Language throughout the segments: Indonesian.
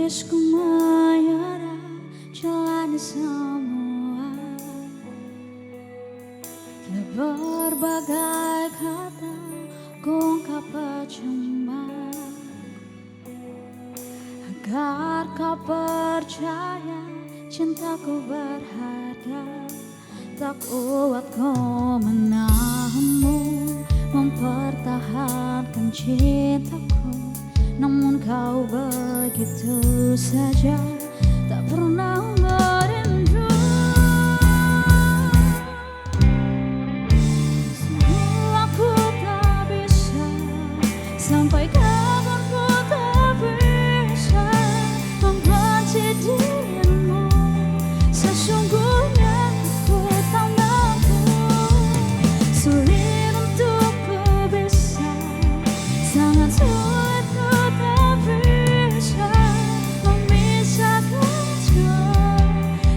Tangisku menyerah, jalani semua. Telah berbagai kata ku ungkap percuma, agar kau percaya cintaku berharga. Tak kuat ku menahanmu, mempertahankan cintaku. Namun kau begitu saja tak pernah merindu. Sungguh aku tak bisa, sampai kapan ku tak bisa membenci dirimu. Sesungguhnya aku tak mampu, sulit untuk ku bisa, sangat sulit ku tak bisa memisahkan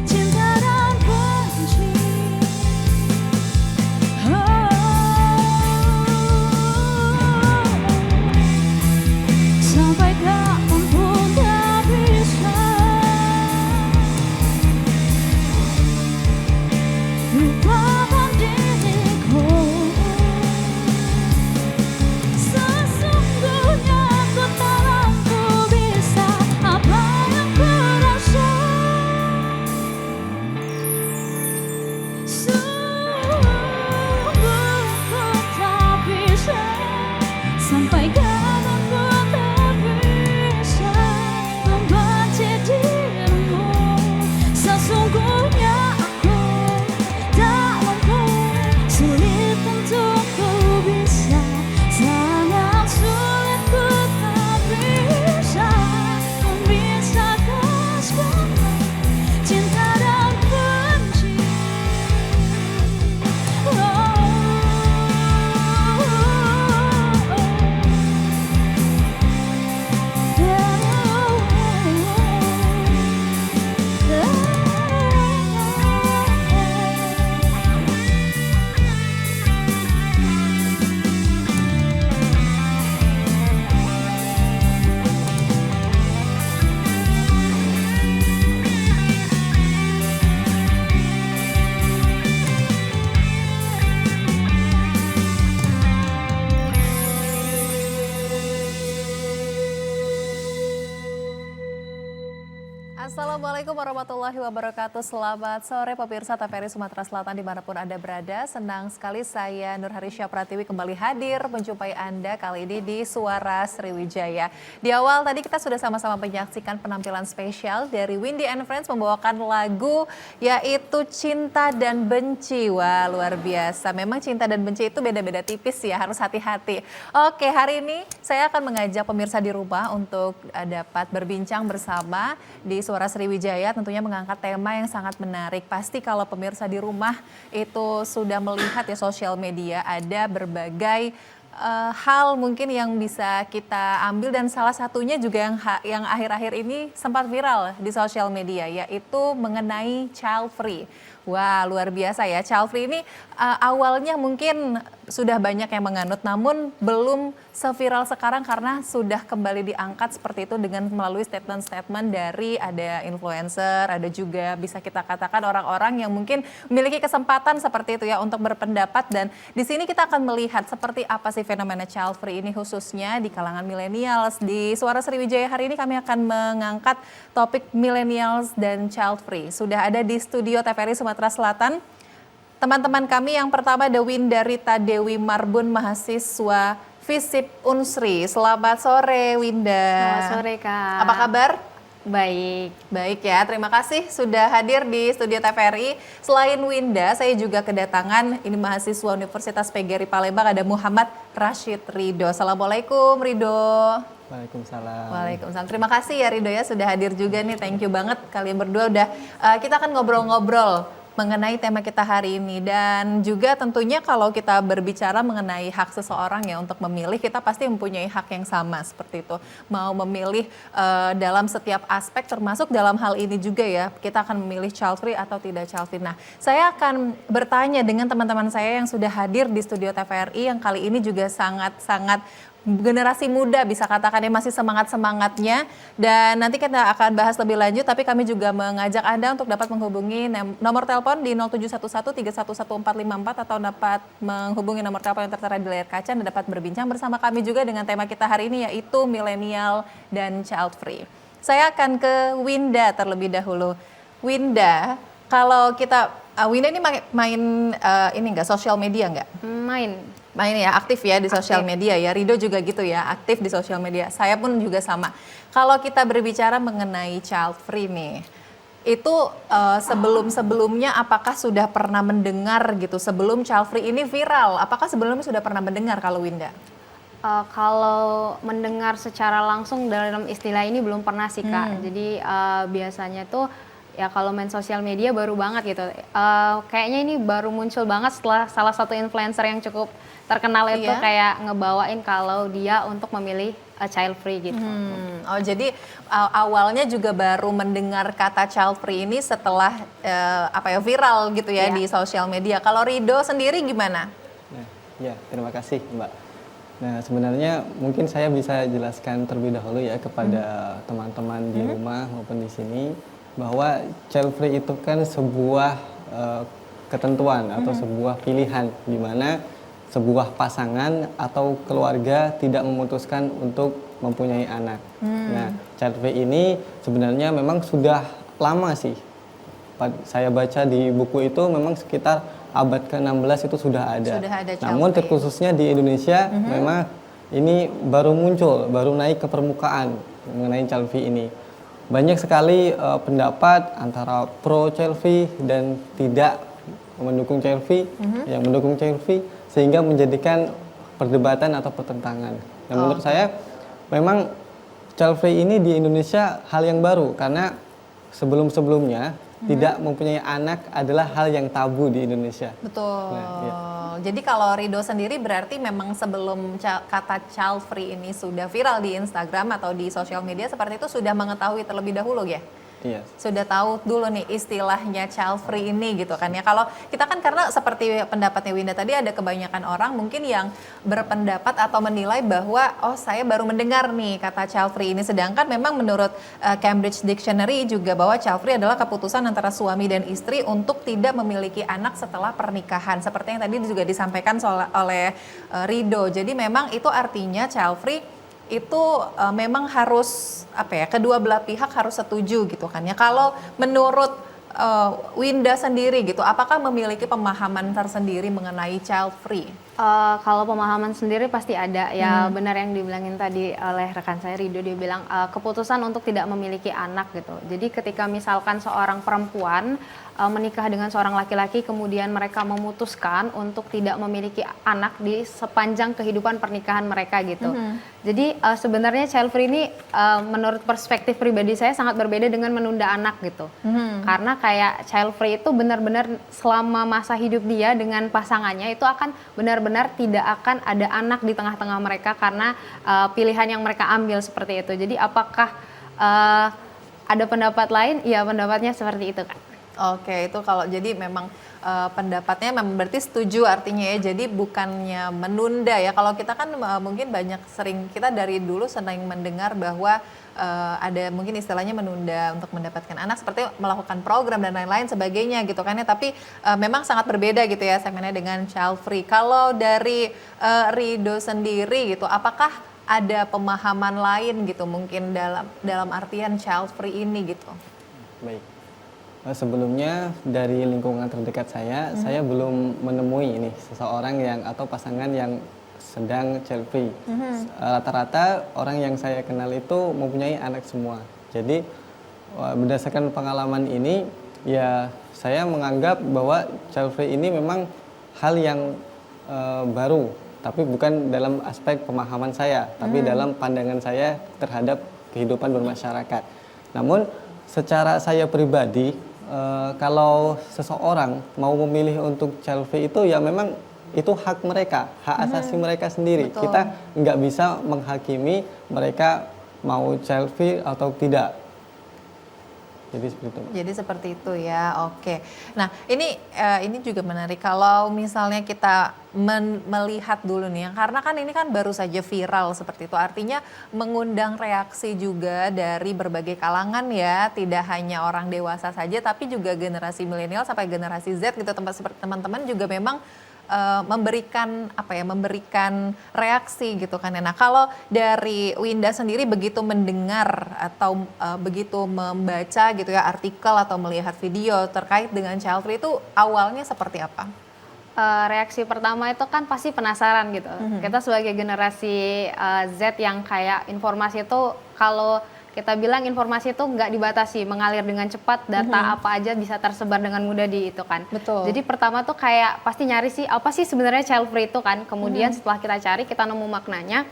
cinta dan benci. Sampai kapanpun tak bisa lupakan diriku. Sesungguhnya aku tak mampu bisa apa yang ku rasa. Sungguh ku tak bisa, sampai kapan ku tak bisa membenci dirimu. Sesungguhnya aku tak mampu, sulit untuk ku bisa, sangat sulit ku tak bisa memisahkan semua cinta dan benci. Assalamualaikum warahmatullahi wabarakatuh. Selamat sore pemirsa TVRI Sumatera Selatan dimanapun Anda berada. Senang sekali saya Nur Harisya Pratiwi kembali hadir menjumpai Anda kali ini di Suara Sriwijaya. Di awal tadi kita sudah sama-sama menyaksikan penampilan spesial dari Windy and Friends membawakan lagu yaitu Cinta dan Benci. Wah, luar biasa. Memang cinta dan benci itu beda-beda tipis ya, harus hati-hati. Oke, hari ini saya akan mengajak pemirsa di rumah untuk dapat berbincang bersama di Suara Sriwijaya, tentunya mengangkat tema yang sangat menarik. Pasti kalau pemirsa di rumah itu sudah melihat ya sosial media, ada berbagai hal mungkin yang bisa kita ambil, dan salah satunya juga yang akhir-akhir ini sempat viral di sosial media, yaitu mengenai child free. Wah, luar biasa ya. Child free ini awalnya mungkin sudah banyak yang menganut, namun belum seviral sekarang karena sudah kembali diangkat seperti itu dengan melalui statement-statement dari ada influencer, ada juga bisa kita katakan orang-orang yang mungkin memiliki kesempatan seperti itu ya untuk berpendapat. Dan di sini kita akan melihat seperti apa sih fenomena child free ini khususnya di kalangan millennials. Di Suara Sriwijaya hari ini kami akan mengangkat topik millennials dan child free. Sudah ada di studio TVRI Sumatera Selatan teman-teman kami. Yang pertama ada Winda Rita Dewi Marbun, mahasiswa FISIP Unsri. Selamat sore Winda. Selamat sore Kak. Apa kabar? Baik. Baik ya, terima kasih sudah hadir di studio TVRI. Selain Winda, saya juga kedatangan ini mahasiswa Universitas PGRI Palembang, ada Muhammad Rashid Ridho. Assalamualaikum Ridho. Waalaikumsalam. Waalaikumsalam. Terima kasih ya Ridho ya sudah hadir juga nih. Thank you banget kalian berdua udah kita akan ngobrol-ngobrol mengenai tema kita hari ini. Dan juga tentunya kalau kita berbicara mengenai hak seseorang ya untuk memilih, kita pasti mempunyai hak yang sama seperti itu. Mau memilih dalam setiap aspek, termasuk dalam hal ini juga ya, kita akan memilih child free atau tidak child free. Nah, saya akan bertanya dengan teman-teman saya yang sudah hadir di studio TVRI yang kali ini juga sangat-sangat generasi muda bisa katakan yang masih semangat-semangatnya, dan nanti kita akan bahas lebih lanjut, tapi kami juga mengajak Anda untuk dapat menghubungi nomor telepon di 0711311454 atau dapat menghubungi nomor telepon yang tertera di layar kaca dan dapat berbincang bersama kami juga dengan tema kita hari ini yaitu milenial dan child free. Saya akan ke Winda terlebih dahulu. Winda, kalau kita Winda ini main ini enggak sosial media enggak? Main ya, aktif ya di sosial media ya. Rido juga gitu ya, aktif di sosial media. Saya pun juga sama. Kalau kita berbicara mengenai child free nih, itu sebelum-sebelumnya apakah sudah pernah mendengar gitu sebelum child free ini viral? Apakah sebelumnya sudah pernah mendengar kalau Winda? Kalau mendengar secara langsung dalam istilah ini belum pernah sih Kak. Jadi biasanya tuh ya kalau main sosial media baru banget gitu. Kayaknya ini baru muncul banget setelah salah satu influencer yang cukup terkenal itu kayak ngebawain kalau dia untuk memilih child free gitu. Oh jadi awalnya juga baru mendengar kata child free ini setelah viral gitu ya di sosial media. Kalau Rido sendiri gimana? Nah, ya terima kasih Mbak. Nah sebenarnya mungkin saya bisa jelaskan terlebih dahulu ya kepada teman-teman di rumah maupun di sini bahwa child free itu kan sebuah ketentuan atau sebuah pilihan di mana sebuah pasangan atau keluarga tidak memutuskan untuk mempunyai anak. Nah, child free ini sebenarnya memang sudah lama sih. Saya baca di buku itu memang sekitar abad ke-16 itu sudah ada. Namun terkhususnya di Indonesia memang ini baru muncul, baru naik ke permukaan mengenai child free ini. Banyak sekali pendapat antara pro child free dan tidak mendukung child free, yang mendukung child free, sehingga menjadikan perdebatan atau pertentangan. Dan menurut saya memang child free ini di Indonesia hal yang baru karena sebelum-sebelumnya tidak mempunyai anak adalah hal yang tabu di Indonesia. Betul. Nah, ya. Jadi kalau Rido sendiri berarti memang sebelum kata child free ini sudah viral di Instagram atau di sosial media seperti itu sudah mengetahui terlebih dahulu ya? Iya. Sudah tahu dulu nih istilahnya child free ini gitu kan ya. Kalau kita kan karena seperti pendapatnya Winda tadi ada kebanyakan orang mungkin yang berpendapat atau menilai bahwa oh saya baru mendengar nih kata child free ini. Sedangkan memang menurut Cambridge Dictionary juga bahwa child free adalah keputusan antara suami dan istri untuk tidak memiliki anak setelah pernikahan. Seperti yang tadi juga disampaikan oleh Rido. Jadi memang itu artinya child free itu memang harus kedua belah pihak harus setuju gitu kan ya. Kalau menurut Winda sendiri gitu, apakah memiliki pemahaman tersendiri mengenai child free? Kalau pemahaman sendiri pasti ada ya, benar yang dibilangin tadi oleh rekan saya Rido, dia bilang keputusan untuk tidak memiliki anak gitu. Jadi ketika misalkan seorang perempuan menikah dengan seorang laki-laki kemudian mereka memutuskan untuk tidak memiliki anak di sepanjang kehidupan pernikahan mereka gitu. Jadi sebenarnya child free ini menurut perspektif pribadi saya sangat berbeda dengan menunda anak gitu. Karena kayak child free itu benar-benar selama masa hidup dia dengan pasangannya itu akan benar-benar tidak akan ada anak di tengah-tengah mereka karena pilihan yang mereka ambil seperti itu. Jadi apakah ada pendapat lain? Ya pendapatnya seperti itu kan. Oke, itu kalau jadi memang pendapatnya memang berarti setuju artinya ya. Jadi bukannya menunda ya. Kalau kita kan mungkin kita dari dulu sering mendengar bahwa ada mungkin istilahnya menunda untuk mendapatkan anak seperti melakukan program dan lain-lain sebagainya gitu kan ya. Tapi memang sangat berbeda gitu ya segmennya dengan child free. Kalau dari Rido sendiri gitu, apakah ada pemahaman lain gitu mungkin dalam artian child free ini gitu? Baik. Sebelumnya dari lingkungan terdekat saya belum menemui ini seseorang atau pasangan yang sedang child free. Rata-rata orang yang saya kenal itu mempunyai anak semua. Jadi berdasarkan pengalaman ini ya saya menganggap bahwa child free ini memang hal yang baru, tapi bukan dalam aspek pemahaman saya, tapi dalam pandangan saya terhadap kehidupan bermasyarakat. Namun secara saya pribadi, kalau seseorang mau memilih untuk child free itu ya memang itu hak mereka, hak asasi mereka sendiri. Betul. Kita nggak bisa menghakimi mereka mau child free atau tidak. Jadi seperti itu. Jadi seperti itu ya, oke. Nah ini juga menarik kalau misalnya kita melihat dulu nih, karena kan ini kan baru saja viral seperti itu, artinya mengundang reaksi juga dari berbagai kalangan ya, tidak hanya orang dewasa saja, tapi juga generasi milenial sampai generasi Z gitu, teman-teman juga memang memberikan reaksi gitu kan. Nah kalau dari Winda sendiri begitu mendengar atau begitu membaca gitu ya artikel atau melihat video terkait dengan child free itu awalnya seperti apa? Reaksi pertama itu kan pasti penasaran gitu. Kita sebagai generasi Z yang kayak informasi itu, kalau kita bilang informasi itu nggak dibatasi, mengalir dengan cepat, data apa aja bisa tersebar dengan mudah di itu kan. Betul. Jadi pertama tuh kayak pasti nyari sih apa sih sebenarnya child free itu kan. Kemudian setelah kita cari, kita nemu maknanya.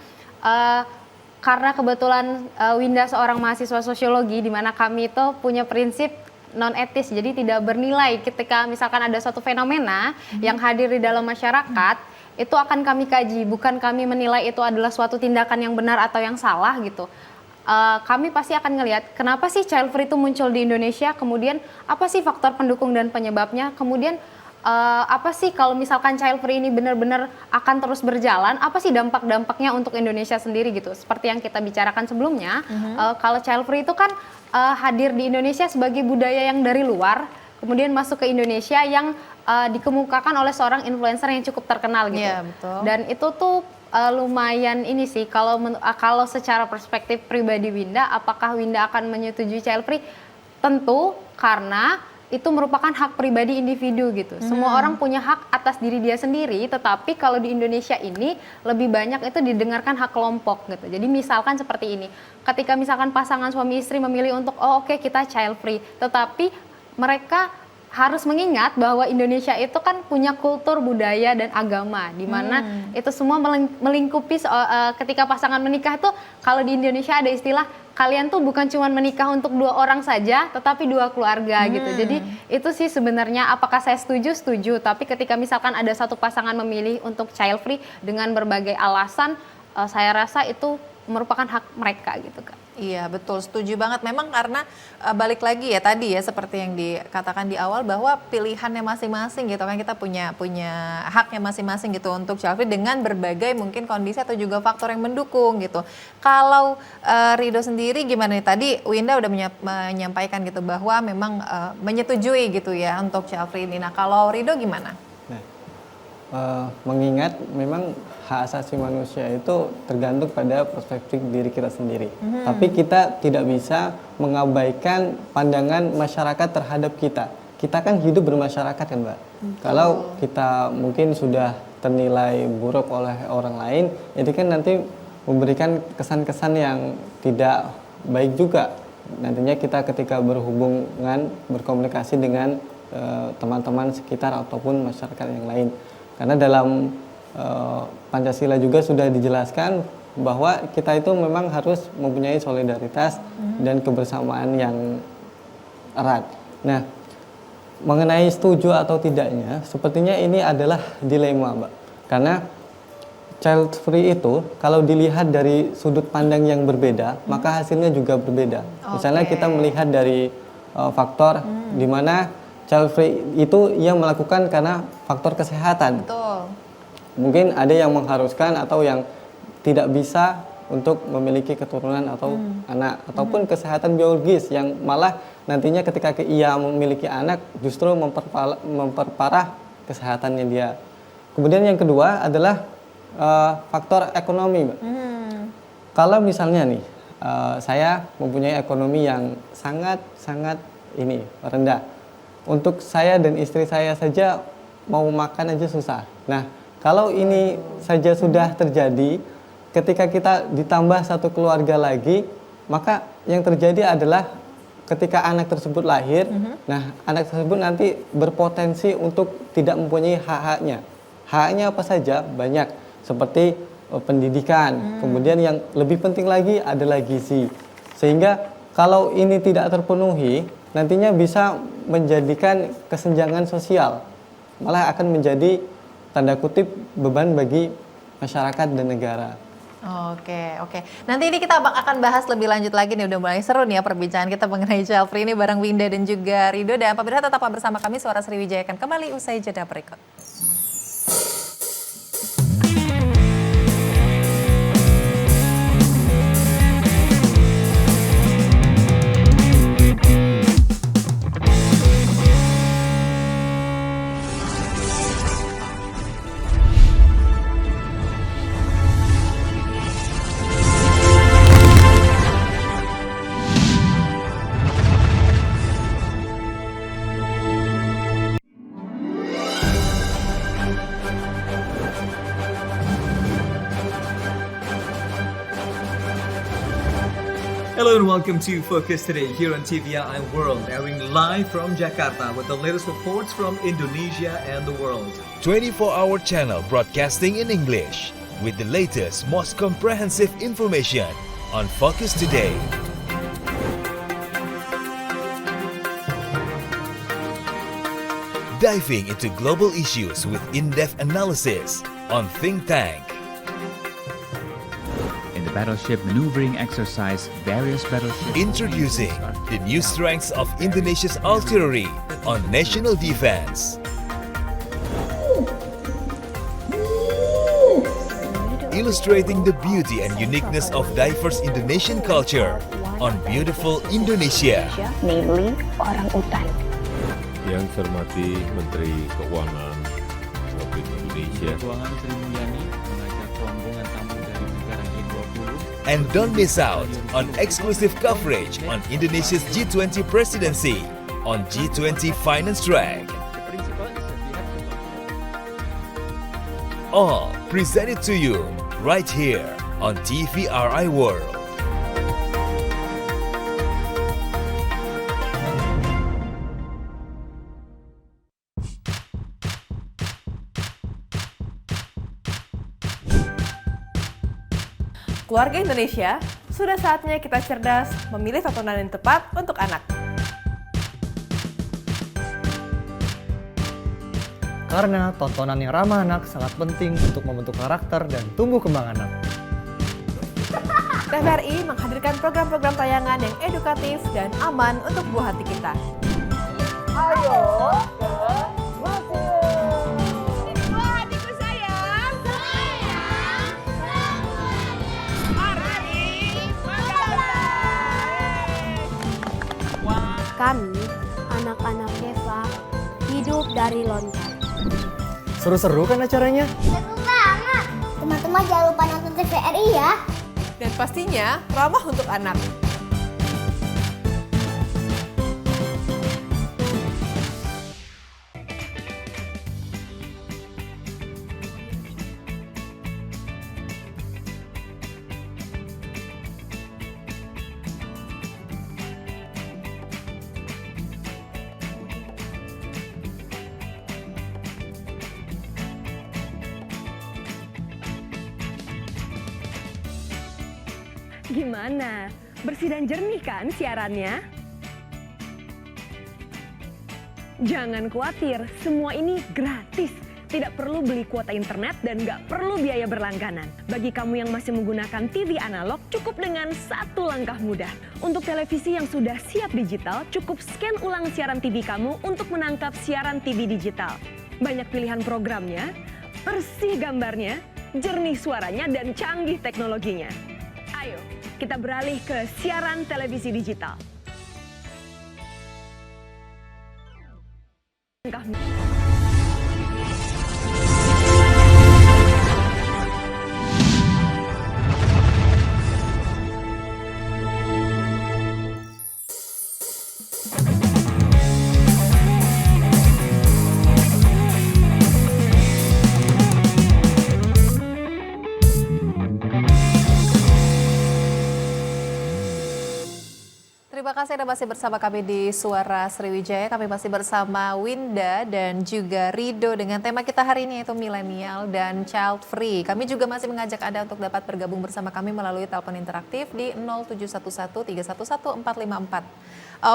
Karena kebetulan Winda seorang mahasiswa sosiologi, di mana kami itu punya prinsip non etis, jadi tidak bernilai ketika misalkan ada suatu fenomena yang hadir di dalam masyarakat, itu akan kami kaji, bukan kami menilai itu adalah suatu tindakan yang benar atau yang salah gitu. Kami pasti akan ngelihat kenapa sih child free itu muncul di Indonesia, kemudian apa sih faktor pendukung dan penyebabnya, kemudian apa sih kalau misalkan child free ini benar-benar akan terus berjalan, apa sih dampak-dampaknya untuk Indonesia sendiri gitu. Seperti yang kita bicarakan sebelumnya, kalau child free itu kan hadir di Indonesia sebagai budaya yang dari luar, kemudian masuk ke Indonesia yang dikemukakan oleh seorang influencer yang cukup terkenal gitu. Iya, betul. Dan itu tuh lumayan ini sih, kalau secara perspektif pribadi Winda, apakah Winda akan menyetujui child free? Tentu, karena itu merupakan hak pribadi individu gitu. Semua orang punya hak atas diri dia sendiri, tetapi kalau di Indonesia ini lebih banyak itu didengarkan hak kelompok gitu. Jadi misalkan seperti ini, ketika misalkan pasangan suami istri memilih untuk oke, kita child free, tetapi mereka harus mengingat bahwa Indonesia itu kan punya kultur, budaya, dan agama, di mana itu semua melingkupi ketika pasangan menikah itu, kalau di Indonesia ada istilah, kalian tuh bukan cuma menikah untuk 2 orang saja, tetapi 2 keluarga gitu. Jadi itu sih sebenarnya, apakah saya setuju? Setuju. Tapi ketika misalkan ada satu pasangan memilih untuk child free dengan berbagai alasan, saya rasa itu merupakan hak mereka gitu kan. Iya betul, setuju banget. Memang karena balik lagi ya tadi ya, seperti yang dikatakan di awal bahwa pilihannya masing-masing gitu kan, kita punya haknya masing-masing gitu untuk child free dengan berbagai mungkin kondisi atau juga faktor yang mendukung gitu. Kalau Rido sendiri gimana nih? Tadi Winda udah menyampaikan gitu bahwa memang menyetujui gitu ya untuk child free ini. Nah kalau Rido gimana? Mengingat memang hak asasi manusia itu tergantung pada perspektif diri kita sendiri. Tapi kita tidak bisa mengabaikan pandangan masyarakat terhadap kita. Kita kan hidup bermasyarakat kan, Mbak. Kalau kita mungkin sudah ternilai buruk oleh orang lain, itu kan nanti memberikan kesan-kesan yang tidak baik juga. Nantinya kita ketika berhubungan, berkomunikasi dengan teman-teman sekitar ataupun masyarakat yang lain. Karena dalam Pancasila juga sudah dijelaskan bahwa kita itu memang harus mempunyai solidaritas dan kebersamaan yang erat. Nah, mengenai setuju atau tidaknya, sepertinya ini adalah dilema, Mbak. Karena child free itu kalau dilihat dari sudut pandang yang berbeda, maka hasilnya juga berbeda. Misalnya kita melihat dari faktor di mana child free itu ia melakukan karena faktor kesehatan. Betul. Mungkin ada yang mengharuskan atau yang tidak bisa untuk memiliki keturunan atau anak, ataupun kesehatan biologis yang malah nantinya ketika ia memiliki anak justru memperparah kesehatannya dia. Kemudian yang kedua adalah faktor ekonomi, Mbak. Kalau misalnya nih saya mempunyai ekonomi yang sangat ini rendah, untuk saya dan istri saya saja mau makan aja susah. Nah, kalau ini saja sudah terjadi, ketika kita ditambah satu keluarga lagi, maka yang terjadi adalah ketika anak tersebut lahir, nah anak tersebut nanti berpotensi untuk tidak mempunyai hak-haknya. Hak-haknya apa saja? Banyak, seperti pendidikan, kemudian yang lebih penting lagi adalah gizi. Sehingga kalau ini tidak terpenuhi, nantinya bisa menjadikan kesenjangan sosial, malah akan menjadi tanda kutip beban bagi masyarakat dan negara. Oke. Nanti ini kita akan bahas lebih lanjut lagi nih, udah mulai seru nih ya perbincangan kita mengenai child free ini bareng Winda dan juga Rido. Dan pemirsa tetap bersama kami, Suara Sriwijaya akan kembali usai jeda berikut. Hello and welcome to Focus Today here on TVRI World, airing live from Jakarta with the latest reports from Indonesia and the world. 24-hour channel broadcasting in English with the latest, most comprehensive information on Focus Today. Diving into global issues with in-depth analysis on Think Tank. In the battleship maneuvering exercise, various battleships... Introducing the new strengths of Indonesia's artillery on national defense. Illustrating the beauty and uniqueness of diverse Indonesian culture on Beautiful Indonesia. Namely orang utan. Yang saya hormati Menteri Keuangan Republik Indonesia. Keuangan Sri Mulyani mengajak rombongan tamu dari negara G20. And don't miss out on exclusive coverage on Indonesia's G20 presidency on G20 Finance Track. All presented to you right here on TVRI World. Keluarga Indonesia, sudah saatnya kita cerdas memilih tontonan yang tepat untuk anak. Karena tontonan yang ramah anak sangat penting untuk membentuk karakter dan tumbuh kembang anak. TVRI menghadirkan program-program tayangan yang edukatif dan aman untuk buah hati kita. Ayo, buah hatiku sayang. Kami, anak-anak Deva, hidup dari lontar. Seru-seru kan acaranya? Seru banget! Teman-teman jangan lupa nonton TVRI ya. Dan pastinya ramah untuk anak. Gimana? Bersih dan jernih kan siarannya? Jangan khawatir, semua ini gratis. Tidak perlu beli kuota internet dan nggak perlu biaya berlangganan. Bagi kamu yang masih menggunakan TV analog, cukup dengan satu langkah mudah. Untuk televisi yang sudah siap digital, cukup scan ulang siaran TV kamu untuk menangkap siaran TV digital. Banyak pilihan programnya, bersih gambarnya, jernih suaranya, dan canggih teknologinya. Ayo, kita beralih ke siaran televisi digital. Terima kasih Anda masih bersama kami di Suara Sriwijaya. Kami masih bersama Winda dan juga Rido dengan tema kita hari ini yaitu milenial dan child free. Kami juga masih mengajak Anda untuk dapat bergabung bersama kami melalui telepon interaktif di 0711 311 454.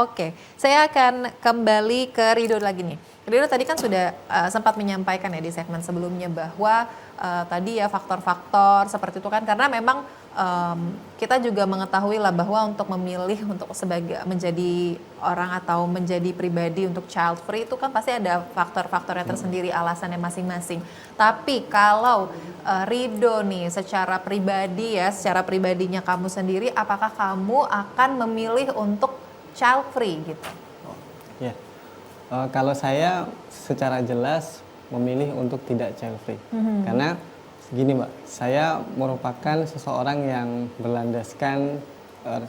Oke, saya akan kembali ke Rido lagi nih. Ridho tadi kan sudah sempat menyampaikan ya di segmen sebelumnya bahwa tadi ya faktor-faktor seperti itu kan karena memang kita juga mengetahui lah bahwa untuk memilih untuk sebagai menjadi orang atau menjadi pribadi untuk child free itu kan pasti ada faktor-faktornya tersendiri, alasannya masing-masing. Tapi kalau Ridho nih secara pribadi ya, secara pribadinya kamu sendiri, apakah kamu akan memilih untuk child free gitu? Ya. Kalau saya secara jelas memilih untuk tidak child free, karena gini Mbak, saya merupakan seseorang yang berlandaskan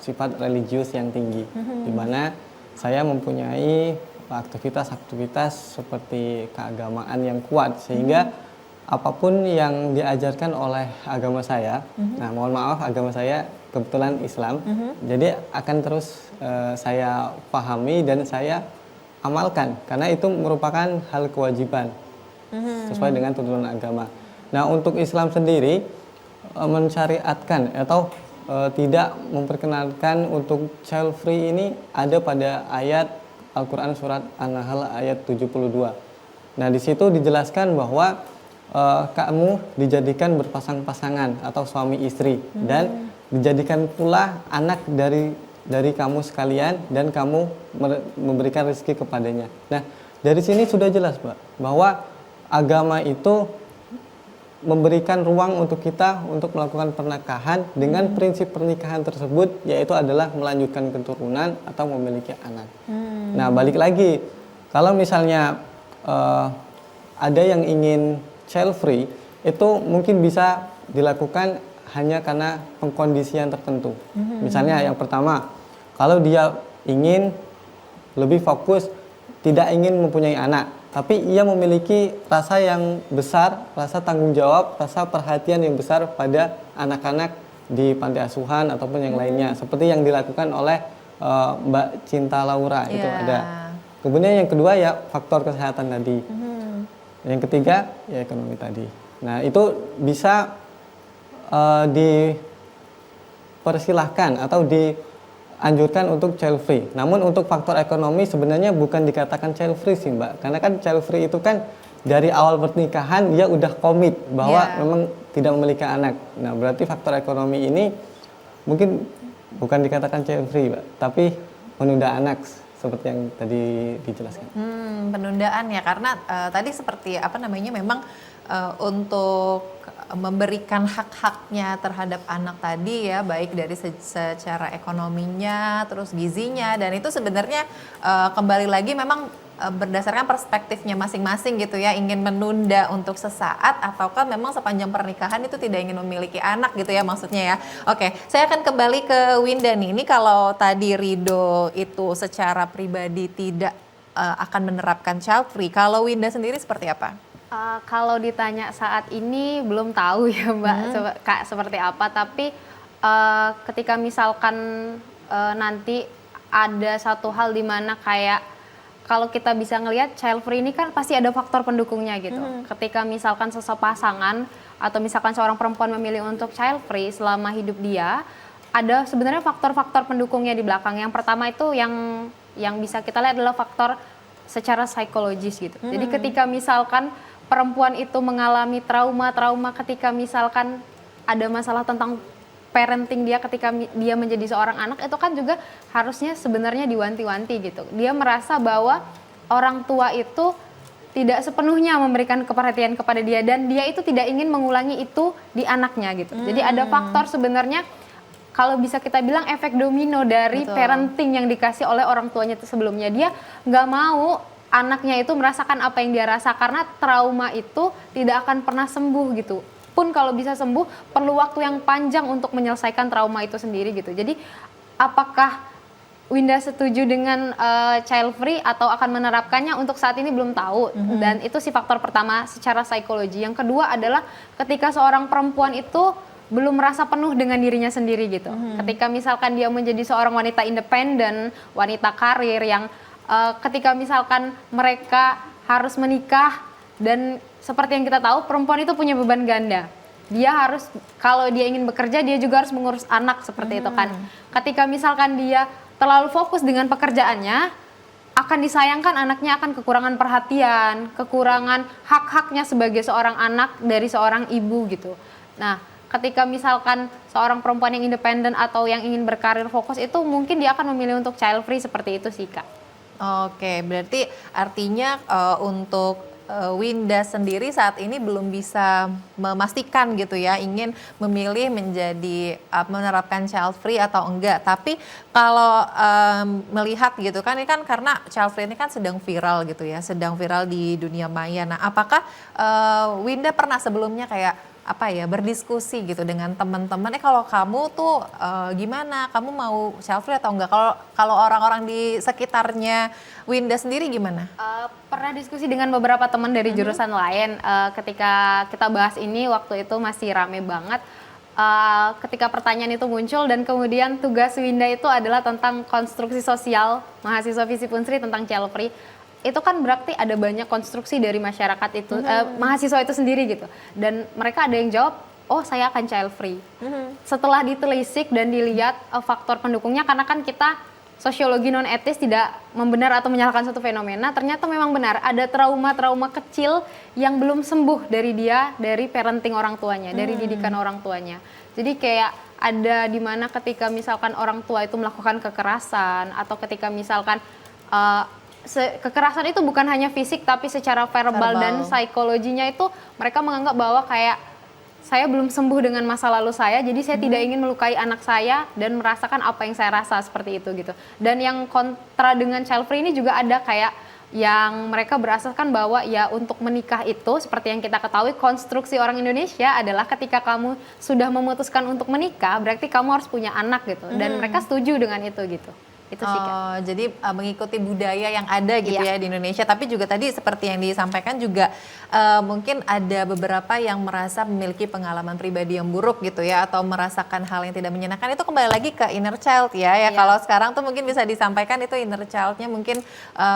sifat religius yang tinggi, di mana saya mempunyai aktivitas-aktivitas seperti keagamaan yang kuat sehingga apapun yang diajarkan oleh agama saya, nah mohon maaf agama saya kebetulan Islam, jadi akan terus saya pahami dan saya amalkan karena itu merupakan hal kewajiban sesuai dengan tuntunan agama. Nah untuk Islam sendiri mensyariatkan atau tidak memperkenalkan untuk child free ini ada pada ayat Al-Quran surat An-Nahl ayat 72. Nah di situ dijelaskan bahwa kamu dijadikan berpasang-pasangan atau suami istri dan dijadikan pula anak dari kamu sekalian dan kamu memberikan rezeki kepadanya. Nah, dari sini sudah jelas, Pak, bahwa agama itu memberikan ruang untuk kita untuk melakukan pernikahan dengan prinsip pernikahan tersebut yaitu adalah melanjutkan keturunan atau memiliki anak. Nah, balik lagi, kalau misalnya ada yang ingin child free, itu mungkin bisa dilakukan hanya karena pengkondisian tertentu. Misalnya yang pertama, kalau dia ingin lebih fokus, tidak ingin mempunyai anak, tapi ia memiliki rasa yang besar, rasa tanggung jawab, rasa perhatian yang besar pada anak-anak di panti asuhan ataupun yang lainnya, seperti yang dilakukan oleh Mbak Cinta Laura, itu ada. Kemudian yang kedua ya faktor kesehatan tadi. Yang ketiga ya ekonomi tadi. Nah itu bisa dipersilahkan atau dianjurkan untuk child free. Namun untuk faktor ekonomi sebenarnya bukan dikatakan child free sih Mbak. Karena kan child free itu kan dari awal pernikahan dia udah komit bahwa memang tidak memiliki anak. Nah berarti faktor ekonomi ini mungkin bukan dikatakan child free Mbak, tapi menunda anak seperti yang tadi dijelaskan. Penundaan ya karena tadi seperti apa namanya memang untuk memberikan hak-haknya terhadap anak tadi ya baik dari secara ekonominya terus gizinya dan itu sebenarnya kembali lagi memang berdasarkan perspektifnya masing-masing gitu ya ingin menunda untuk sesaat ataukah memang sepanjang pernikahan itu tidak ingin memiliki anak gitu ya maksudnya ya. Oke, saya akan kembali ke Winda nih. Ini kalau tadi Ridho itu secara pribadi tidak akan menerapkan child free, kalau Winda sendiri seperti apa? Kalau ditanya saat ini belum tahu ya Mbak Kak seperti apa, tapi ketika misalkan nanti ada satu hal di mana kayak kalau kita bisa ngelihat child free ini kan pasti ada faktor pendukungnya gitu. Ketika misalkan pasangan atau misalkan seorang perempuan memilih untuk child free selama hidup dia, ada sebenarnya faktor-faktor pendukungnya di belakang. Yang pertama itu yang bisa kita lihat adalah faktor secara psikologis gitu. Jadi ketika misalkan perempuan itu mengalami trauma ketika misalkan ada masalah tentang parenting dia ketika dia menjadi seorang anak, itu kan juga harusnya sebenarnya diwanti-wanti gitu. Dia merasa bahwa orang tua itu tidak sepenuhnya memberikan keperhatian kepada dia dan dia itu tidak ingin mengulangi itu di anaknya gitu. Jadi ada faktor sebenarnya kalau bisa kita bilang efek domino dari parenting yang dikasih oleh orang tuanya sebelumnya. Dia nggak mau anaknya itu merasakan apa yang dia rasa karena trauma itu tidak akan pernah sembuh gitu. Pun kalau bisa sembuh perlu waktu yang panjang untuk menyelesaikan trauma itu sendiri gitu. Jadi apakah Winda setuju dengan child free atau akan menerapkannya untuk saat ini belum tahu. Dan itu sih faktor pertama secara psikologi. Yang kedua adalah ketika seorang perempuan itu belum merasa penuh dengan dirinya sendiri gitu. Ketika misalkan dia menjadi seorang wanita independen, wanita karir yang ketika misalkan mereka harus menikah dan seperti yang kita tahu perempuan itu punya beban ganda. Dia harus kalau dia ingin bekerja dia juga harus mengurus anak seperti itu kan. Ketika misalkan dia terlalu fokus dengan pekerjaannya, akan disayangkan anaknya akan kekurangan perhatian, kekurangan hak-haknya sebagai seorang anak dari seorang ibu gitu. Nah, ketika misalkan seorang perempuan yang independen atau yang ingin berkarir fokus itu mungkin dia akan memilih untuk child free seperti itu sih Kak. Oke, berarti artinya untuk Winda sendiri saat ini belum bisa memastikan gitu ya, ingin memilih menjadi menerapkan child free atau enggak. Tapi kalau melihat gitu kan, ini kan karena child free ini kan sedang viral gitu ya, sedang viral di dunia maya. Nah, apakah Winda pernah sebelumnya kayak berdiskusi gitu dengan teman-teman, kalau kamu tuh gimana, kamu mau child free atau enggak? Kalau orang-orang di sekitarnya Winda sendiri gimana? Pernah diskusi dengan beberapa teman dari jurusan lain. Ketika kita bahas ini waktu itu masih rame banget. Ketika pertanyaan itu muncul dan kemudian tugas Winda itu adalah tentang konstruksi sosial mahasiswa Visip Unsri tentang child free. Itu kan berarti ada banyak konstruksi dari masyarakat itu, mahasiswa itu sendiri gitu. Dan mereka ada yang jawab, oh saya akan child free. Setelah ditelisik dan dilihat faktor pendukungnya, karena kan kita sosiologi non etis tidak membenar atau menyalahkan suatu fenomena, ternyata memang benar ada trauma-trauma kecil yang belum sembuh dari parenting orang tuanya, dari didikan orang tuanya. Jadi kayak ada di mana ketika misalkan orang tua itu melakukan kekerasan atau ketika misalkan kekerasan itu bukan hanya fisik tapi secara verbal dan psikologinya itu mereka menganggap bahwa kayak saya belum sembuh dengan masa lalu saya, jadi saya tidak ingin melukai anak saya dan merasakan apa yang saya rasa seperti itu gitu. Dan yang kontra dengan child free ini juga ada kayak yang mereka berasaskan bahwa ya untuk menikah itu seperti yang kita ketahui konstruksi orang Indonesia adalah ketika kamu sudah memutuskan untuk menikah berarti kamu harus punya anak gitu. Dan mereka setuju dengan itu gitu. Itu sih Kak. Jadi mengikuti budaya yang ada gitu ya di Indonesia. Tapi juga tadi seperti yang disampaikan juga mungkin ada beberapa yang merasa memiliki pengalaman pribadi yang buruk gitu ya, atau merasakan hal yang tidak menyenangkan. Itu kembali lagi ke inner child ya. Kalau sekarang tuh mungkin bisa disampaikan itu inner childnya mungkin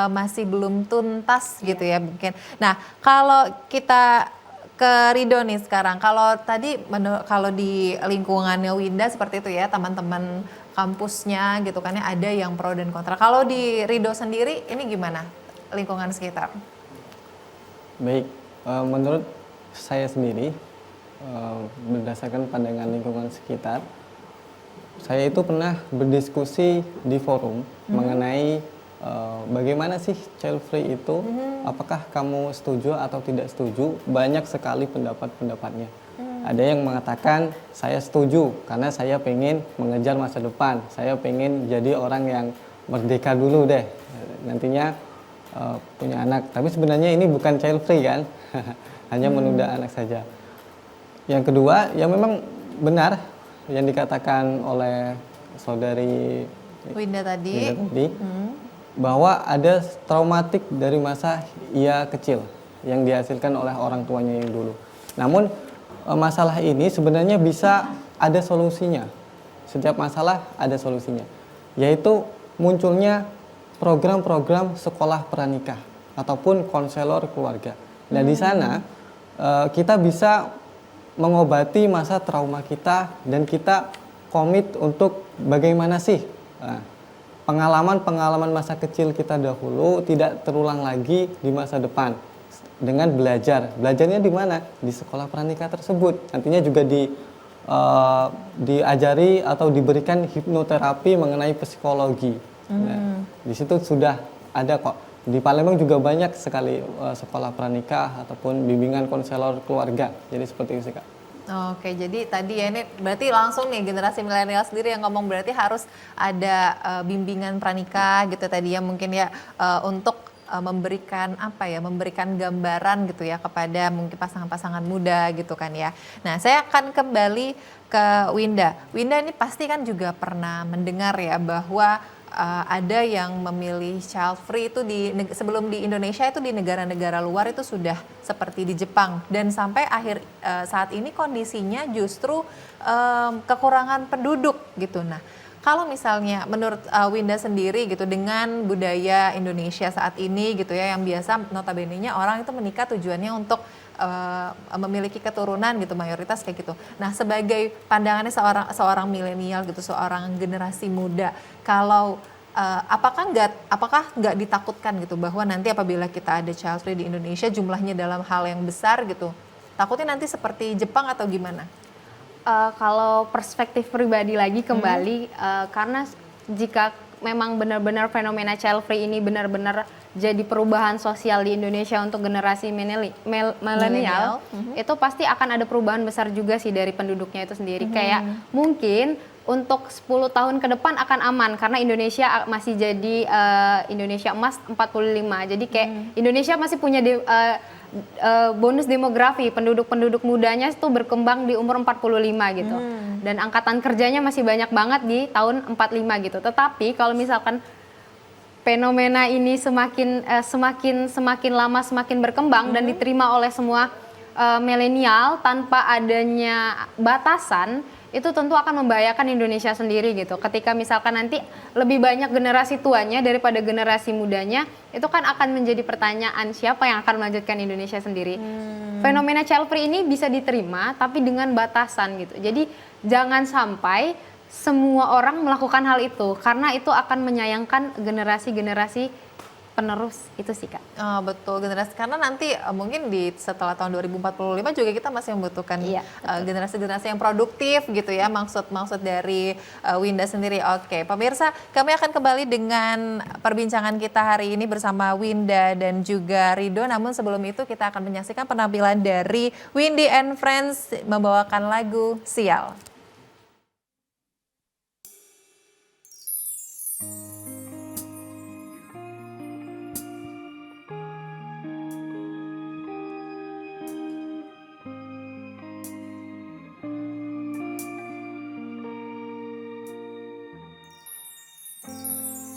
masih belum tuntas gitu ya mungkin. Nah, kalau kita ke Rido nih sekarang, kalau tadi kalau di lingkungannya Winda seperti itu ya, teman-teman kampusnya gitu kan ya, ada yang pro dan kontra. Kalau di Rido sendiri ini gimana lingkungan sekitar? Baik, menurut saya sendiri berdasarkan pandangan lingkungan sekitar, saya itu pernah berdiskusi di forum mengenai bagaimana sih child free itu, apakah kamu setuju atau tidak setuju. Banyak sekali pendapat-pendapatnya. Ada yang mengatakan saya setuju karena saya pengen mengejar masa depan, saya pengen jadi orang yang merdeka dulu deh, nantinya punya anak. Tapi sebenarnya ini bukan child free kan, hanya menunda anak saja. Yang kedua, yang memang benar yang dikatakan oleh saudari Winda tadi, bahwa ada traumatik dari masa ia kecil yang dihasilkan oleh orang tuanya yang dulu. Namun masalah ini sebenarnya bisa ada solusinya. Setiap masalah ada solusinya, yaitu munculnya program-program sekolah pranikah ataupun konselor keluarga. Nah, di sana kita bisa mengobati masa trauma kita dan kita komit untuk bagaimana sih pengalaman-pengalaman masa kecil kita dahulu tidak terulang lagi di masa depan. Dengan belajarnya di mana? Di sekolah pranikah tersebut. Nantinya juga diajari atau diberikan hipnoterapi mengenai psikologi. Nah, di situ sudah ada kok. Di Palembang juga banyak sekali sekolah pranikah ataupun bimbingan konselor keluarga. Jadi seperti itu sih Kak. Oke, jadi tadi ya ini berarti langsung nih generasi milenial sendiri yang ngomong, berarti harus ada bimbingan pranikah gitu tadi ya mungkin ya, untuk memberikan memberikan gambaran gitu ya kepada mungkin pasangan-pasangan muda gitu kan ya. Nah, saya akan kembali ke Winda. Winda ini pasti kan juga pernah mendengar ya bahwa ada yang memilih child free itu sebelum di Indonesia itu di negara-negara luar itu sudah seperti di Jepang, dan sampai saat ini kondisinya justru kekurangan penduduk gitu. Nah, kalau misalnya menurut Winda sendiri gitu dengan budaya Indonesia saat ini gitu ya, yang biasa notabene-nya orang itu menikah tujuannya untuk memiliki keturunan gitu, mayoritas kayak gitu. Nah, sebagai pandangannya seorang milenial gitu, seorang generasi muda, kalau apakah nggak ditakutkan gitu bahwa nanti apabila kita ada child free di Indonesia jumlahnya dalam hal yang besar gitu, takutnya nanti seperti Jepang atau gimana? Kalau perspektif pribadi lagi kembali, karena jika memang benar-benar fenomena child free ini benar-benar jadi perubahan sosial di Indonesia untuk generasi milenial, itu pasti akan ada perubahan besar juga sih dari penduduknya itu sendiri. Kayak mungkin untuk 10 tahun ke depan akan aman karena Indonesia masih jadi Indonesia emas 45. Jadi kayak Indonesia masih punya bonus demografi, penduduk mudanya itu berkembang di umur 45 gitu. Dan angkatan kerjanya masih banyak banget di tahun 45 gitu. Tetapi kalau misalkan fenomena ini semakin lama semakin berkembang dan diterima oleh semua milenial tanpa adanya batasan, itu tentu akan membahayakan Indonesia sendiri gitu. Ketika misalkan nanti lebih banyak generasi tuanya daripada generasi mudanya, itu kan akan menjadi pertanyaan siapa yang akan melanjutkan Indonesia sendiri. Fenomena child free ini bisa diterima tapi dengan batasan gitu. Jadi jangan sampai semua orang melakukan hal itu karena itu akan menyayangkan generasi-generasi penerus itu sih Kak. Betul, generasi karena nanti mungkin setelah tahun 2045 juga kita masih membutuhkan generasi-generasi yang produktif gitu ya, maksud dari Winda sendiri. Oke, pemirsa, kami akan kembali dengan perbincangan kita hari ini bersama Winda dan juga Rido. Namun sebelum itu kita akan menyaksikan penampilan dari Windy and Friends membawakan lagu Sial.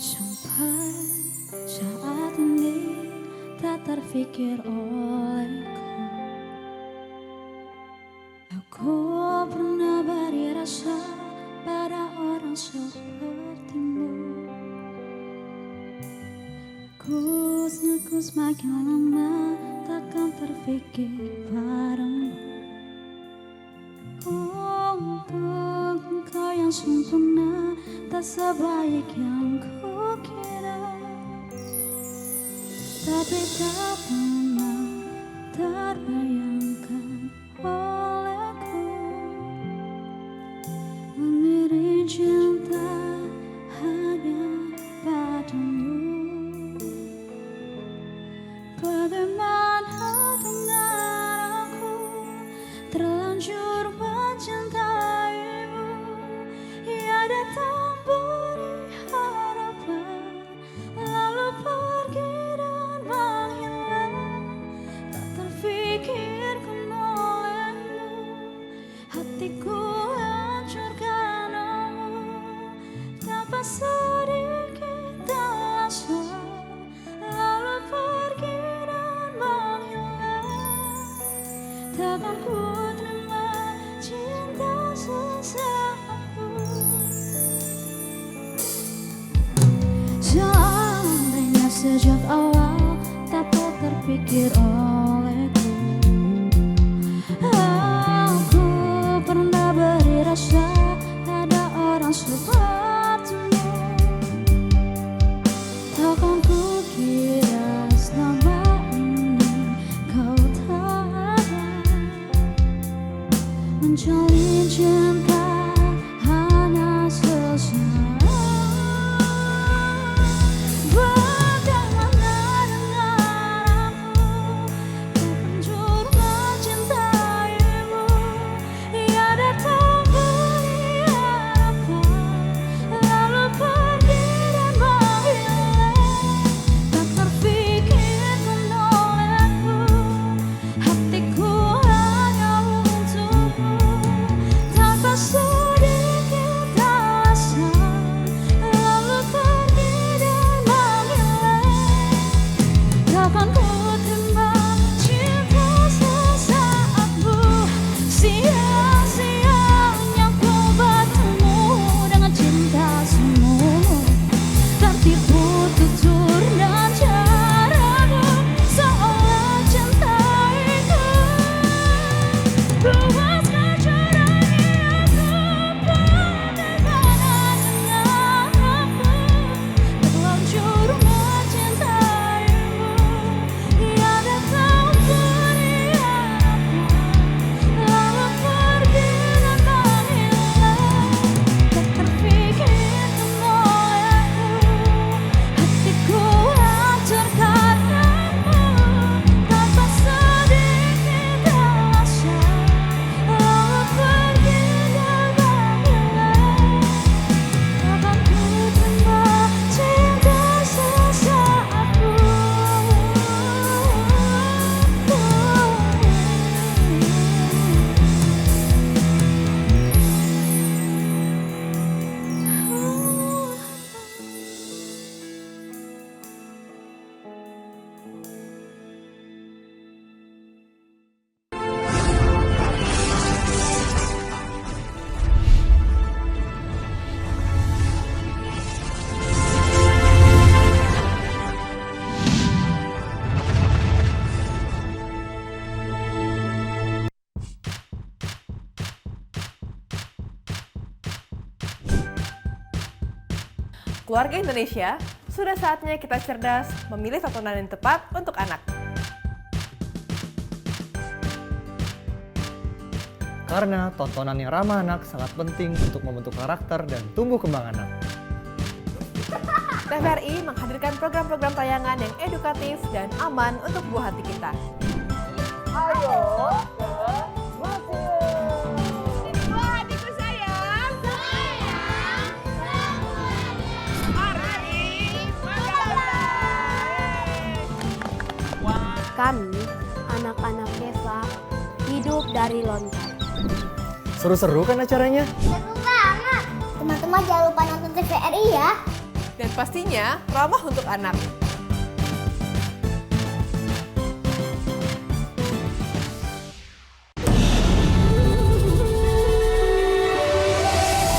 Sampai saat ini tak terfikir olehku, aku pernah beri rasa pada orang sepertimu. Ku semakin lama takkan terfikir padamu. Untuk engkau yang sempurna tak sebaik yang kukira, tapi tak pernah terbayangkan olehku mengirim cinta hanya padamu. Bagaimana dengan aku terlanjur mencintaimu, ia datang beri harapan lalu pergi dan menghilang. Tak terfikirkan olehmu, hatiku hancur karenamu, tanpa sedikit alasan lalu pergi dan menghilang. Takkan ku terima cinta sesatmu. Seandainya sejak awal tak terpikir olehku, aku pernah beri rasa pada orang sepertimu. Takkan ku kira selama ini kau tak ada menjalin cinta hanya sesaat. Bagaimana dengan aku Keluarga Indonesia, sudah saatnya kita cerdas memilih tontonan yang tepat untuk anak. Karena tontonan yang ramah anak sangat penting untuk membentuk karakter dan tumbuh kembang anak. TVRI menghadirkan program-program tayangan yang edukatif dan aman untuk buah hati kita. Ayo ke museum. Buah hatiku sayang. Kami, anak-anak desa, hidup dari lontar. Seru-seru kan acaranya? Seru banget. Teman-teman jangan lupa nonton TVRI ya. Dan pastinya ramah untuk anak.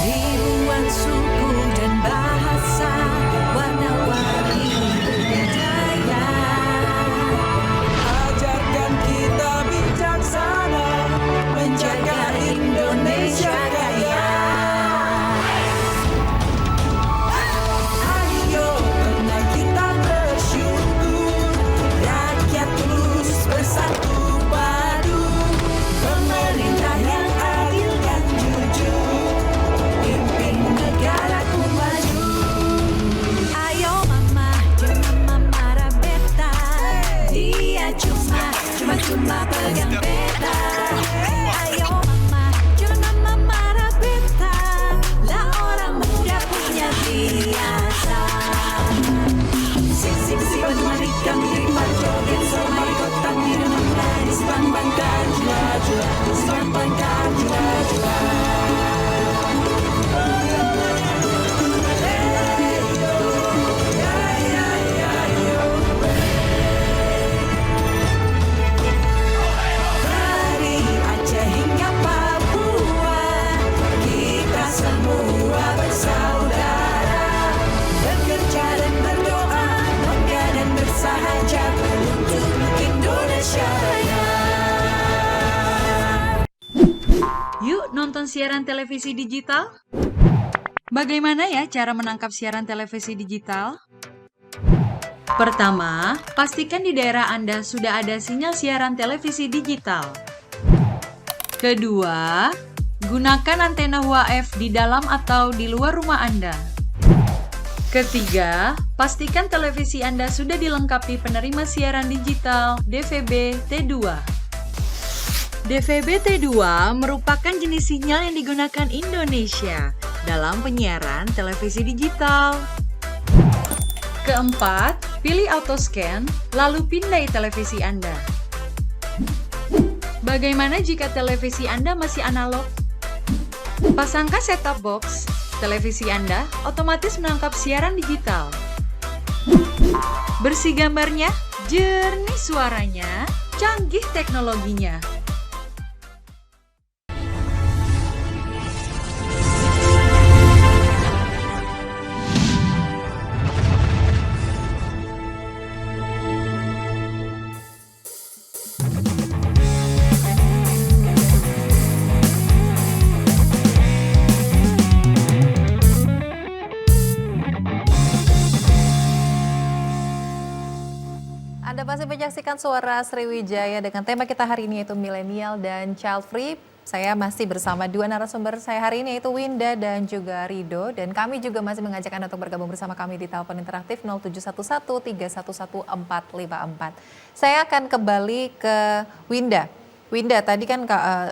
Ribuan suku dan bahasa, warna-warni budaya. Ajarkan kita bijaksana, menjaga Indonesia kaya. Ayo benar kita bersyukur, rakyat terus bersatu padu. Pemerintah yang adil dan jujur, pimpin negaraku maju. Ayo mama, jangan marah beta. Dia cuma pegang beta. Ayo mama, jangan marah beta. Lah orang muda punya biasa. Sing bantu mari kami joget somai kota biru menari bang jua. Dari Aceh hingga Papua, kita semua bersaudara, bekerja dan berdoa, bangga dan bersahaja untuk Indonesia Raya. Yuk nonton siaran televisi digital. Bagaimana ya cara menangkap siaran televisi digital? Pertama, pastikan di daerah Anda sudah ada sinyal siaran televisi digital. Kedua, gunakan antena UHF di dalam atau di luar rumah Anda. Ketiga, pastikan televisi Anda sudah dilengkapi penerima siaran digital DVB T2. DVB T2 merupakan jenis sinyal yang digunakan Indonesia dalam penyiaran televisi digital. Keempat, pilih autoscan, lalu pindai televisi Anda. Bagaimana jika televisi Anda masih analog? Pasangkan set-top box, televisi Anda otomatis menangkap siaran digital. Bersih gambarnya, jernih suaranya, canggih teknologinya. Anda masih menyaksikan Suara Sriwijaya dengan tema kita hari ini yaitu milenial dan child free. Saya masih bersama dua narasumber saya hari ini yaitu Winda dan juga Rido. Dan kami juga masih mengajak Anda untuk bergabung bersama kami di telepon interaktif 0711-311-454. Saya akan kembali ke Winda. Winda, tadi kan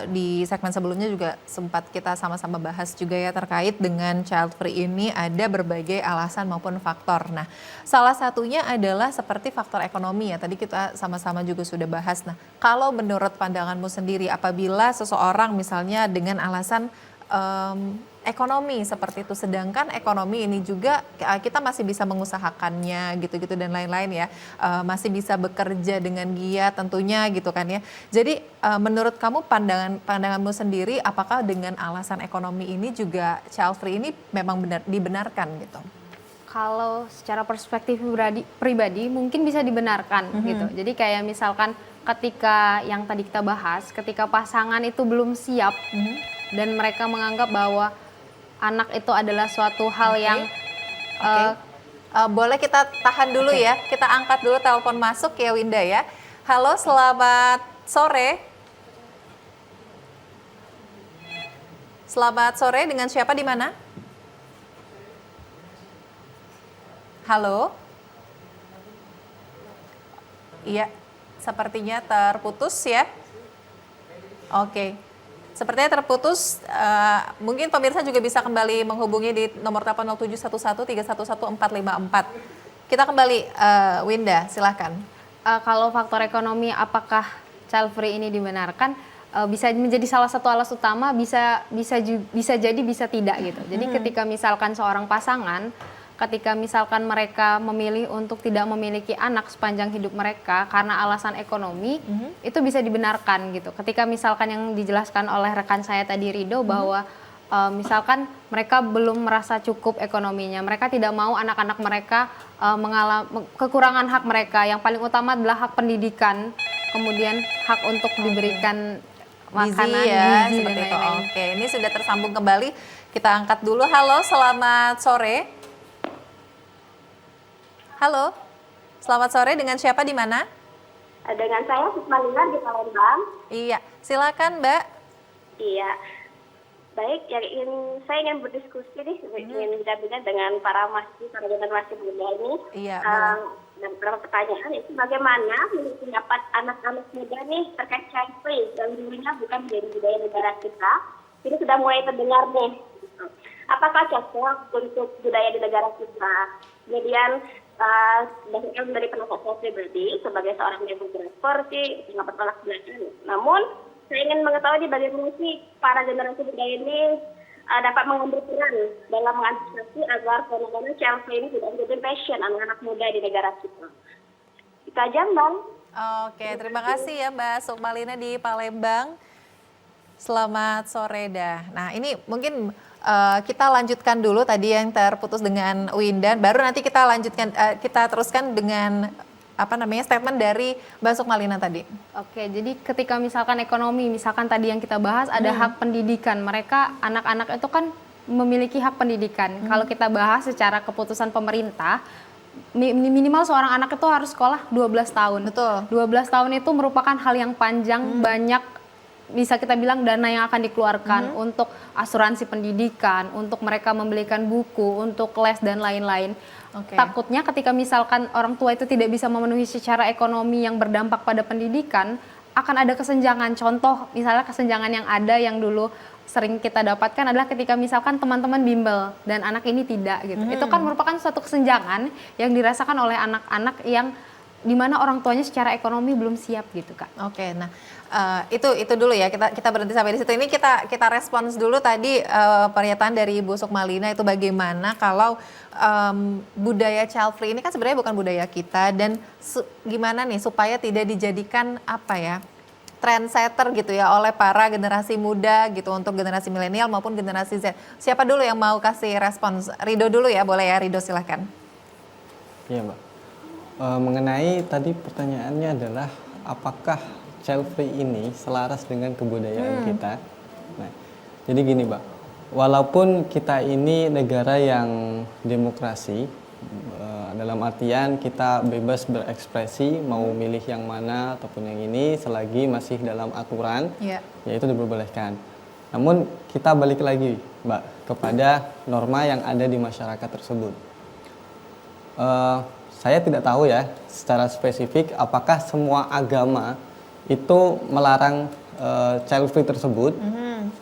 di segmen sebelumnya juga sempat kita sama-sama bahas juga ya terkait dengan child free ini ada berbagai alasan maupun faktor. Nah, salah satunya adalah seperti faktor ekonomi ya. Tadi kita sama-sama juga sudah bahas. Nah, kalau menurut pandanganmu sendiri apabila seseorang misalnya dengan alasan ekonomi seperti itu, sedangkan ekonomi ini juga kita masih bisa mengusahakannya gitu-gitu dan lain-lain ya, masih bisa bekerja dengan giat tentunya gitu kan ya. Jadi menurut kamu pandanganmu sendiri apakah dengan alasan ekonomi ini juga child free ini memang dibenarkan gitu? Kalau secara perspektif pribadi mungkin bisa dibenarkan gitu. Jadi kayak misalkan ketika yang tadi kita bahas, ketika pasangan itu belum siap dan mereka menganggap bahwa anak itu adalah suatu hal yang Boleh kita tahan dulu ya, kita angkat dulu telepon masuk ya Winda ya. Halo, selamat sore. Selamat sore, dengan siapa di mana? Halo? Iya, sepertinya terputus ya. Oke. Sepertinya terputus, mungkin pemirsa juga bisa kembali menghubungi di nomor telepon 0711311454. Kita kembali, Winda, silahkan. Kalau faktor ekonomi, apakah child free ini dibenarkan? Bisa menjadi salah satu alasan utama, bisa jadi bisa tidak gitu. Jadi ketika misalkan seorang pasangan, ketika misalkan mereka memilih untuk tidak memiliki anak sepanjang hidup mereka karena alasan ekonomi, itu bisa dibenarkan gitu. Ketika misalkan yang dijelaskan oleh rekan saya tadi Rido bahwa misalkan mereka belum merasa cukup ekonominya, mereka tidak mau anak-anak mereka mengalami kekurangan hak mereka. Yang paling utama adalah hak pendidikan, kemudian hak untuk diberikan makanan gizi seperti dan itu. lain-lain. Oke, ini sudah tersambung kembali. Kita angkat dulu. Halo, selamat sore. Halo, selamat sore, dengan siapa di mana? Dengan saya Sukmalina di Palembang. Iya, silakan Mbak. Iya. Baik, saya ingin berdiskusi nih, ingin bincang-bincang dengan para generasi muda ini. Iya, dan beberapa pertanyaan itu bagaimana menurut pendapat anak-anak muda nih terkait child free yang dulunya bukan menjadi budaya negara kita, ini sudah mulai terdengar nih. Apakah cocok untuk budaya di negara kita? Kemudian berdasarkan dari pendapat saya pribadi sebagai seorang demografer sih nggak bertolak belakang. Namun saya ingin mengetahui bagaimana sih para generasi muda ini dapat mengambil peran dalam mengantisipasi agar fenomena child free ini tidak menjadi passion anak-anak muda di negara kita. Itu aja Mbak. Oke, terima kasih ya Mbak Sukmalina di Palembang. Selamat sore dah. Nah ini mungkin kita lanjutkan dulu tadi yang terputus dengan Winda, baru nanti kita lanjutkan, kita teruskan dengan statement dari Mbak Sukmalina tadi. Oke, jadi ketika misalkan ekonomi, misalkan tadi yang kita bahas ada hak pendidikan, mereka anak-anak itu kan memiliki hak pendidikan. Kalau kita bahas secara keputusan pemerintah, minimal seorang anak itu harus sekolah 12 tahun. Betul. 12 tahun itu merupakan hal yang panjang, banyak bisa kita bilang dana yang akan dikeluarkan untuk asuransi pendidikan, untuk mereka membelikan buku, untuk les dan lain-lain. Takutnya ketika misalkan orang tua itu tidak bisa memenuhi secara ekonomi yang berdampak pada pendidikan, akan ada kesenjangan. Contoh misalnya kesenjangan yang ada yang dulu sering kita dapatkan adalah ketika misalkan teman-teman bimbel dan anak ini tidak gitu. Itu kan merupakan suatu kesenjangan yang dirasakan oleh anak-anak yang dimana orang tuanya secara ekonomi belum siap gitu Kak. Oke, nah itu dulu ya, kita berhenti sampai di situ. Ini kita respons dulu tadi pernyataan dari Ibu Sukmalina itu bagaimana kalau budaya child free ini kan sebenarnya bukan budaya kita, dan gimana nih supaya tidak dijadikan trendsetter gitu ya oleh para generasi muda gitu, untuk generasi milenial maupun generasi Z. Siapa dulu yang mau kasih respons? Rido dulu ya, boleh ya Rido, silahkan. Iya Mbak. Mengenai tadi pertanyaannya adalah apakah child free ini selaras dengan kebudayaan kita. Nah, jadi gini Mbak, walaupun kita ini negara yang demokrasi, dalam artian kita bebas berekspresi, mau milih yang mana ataupun yang ini selagi masih dalam aturan, yaitu diperbolehkan. Namun kita balik lagi Mbak kepada norma yang ada di masyarakat tersebut. Saya tidak tahu ya secara spesifik apakah semua agama itu melarang child free tersebut.